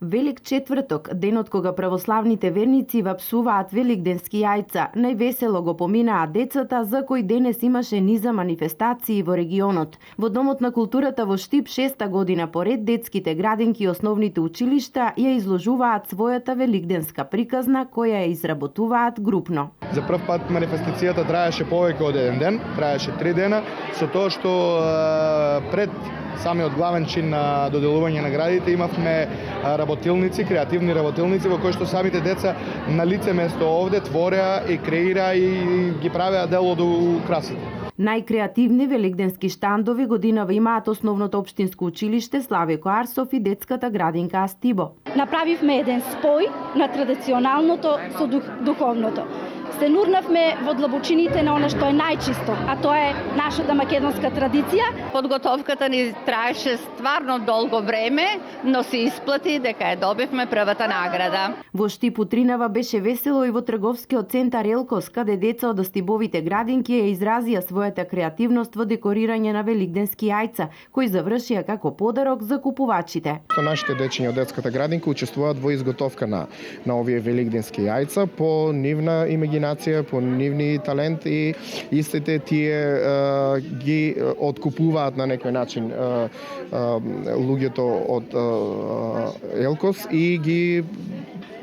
Велик четврток, денот кога православните верници вапсуваат великденски јајца, највесело го поминаат децата, за кои денес имаше низа манифестации во регионот. Во Домот на културата во Штип 6-та година поред детските градинки и основните училишта ја изложуваат својата великденска приказна која ја изработуваат групно. За прв пат манифестацијата траеше повеќе од еден ден, траеше 3 дена, со тоа што пред самиот главен чин на доделување наградите имавме работилници, креативни работилници во кои што самите деца на лице место овде твореа и креира и ги правеа дел од украсите. Најкреативни великденски штандови годинава имаат основното општинско училиште Славико Арсов и детската градинка Астибо. Направивме еден спој на традиционалното со духовното. Се нурнавме во длабочините на она што е најчисто, а тоа е нашата македонска традиција. Подготовката ни траеше стварно долго време, но се исплати дека ја добивме првата награда. Во Штип утринава беше весело и во трговскиот центар Елкос, каде деца од Астибовите градинки ја изразија својата креативност во декорирање на великденски јајца, кои завршија како подарок за купувачите. Нашите дечиња од детската градинка учествуваат во изготовка на овие великденски јајца по нивна имагинација, по нивни талент и истите тие ги откупуваат на некој начин луѓето од Елкос и ги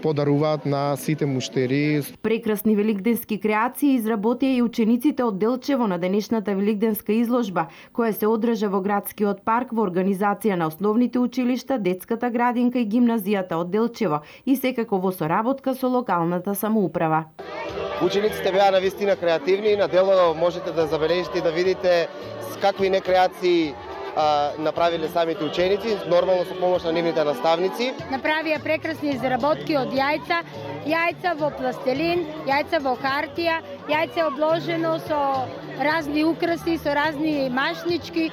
подаруваат на сите муштери. Прекрасни великденски креации изработија и учениците од Делчево на денешната великденска изложба, која се одржа во градскиот парк во организација на основните училишта, детската градинка и гимназијата од Делчево и секако во соработка со локалната самоуправа. Учениците беа навистина креативни, на дело можете да забележите и да видите какви не креации направиле самите ученици, нормално со помош на нивните наставници. Направија прекрасни изработки од јајца, јајца во пластелин, јајца во хартија, јајце обложено со разни украси, со разни машнички.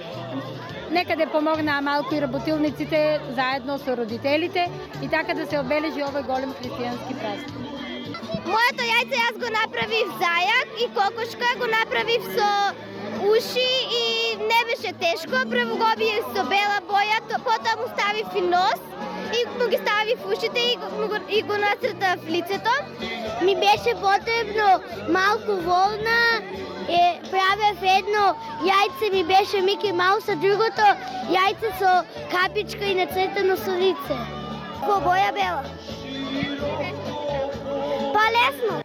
Некаде помогнаа малку и работилниците заедно со родителите и така да се обележи овој голем христијански празник. Моето јајце јас го направив зајак и кокошка го направив со уши и не беше тешко. Прво го обиев со бела боја, потоа му ставив и нос и му ги ставив ушите и го нацртав лицето. Ми беше потребно малку волна, правев едно јајце, ми беше Мики Маус, а другото јајце со капичка и нацртано со лице. Во боја бела. Па лесно.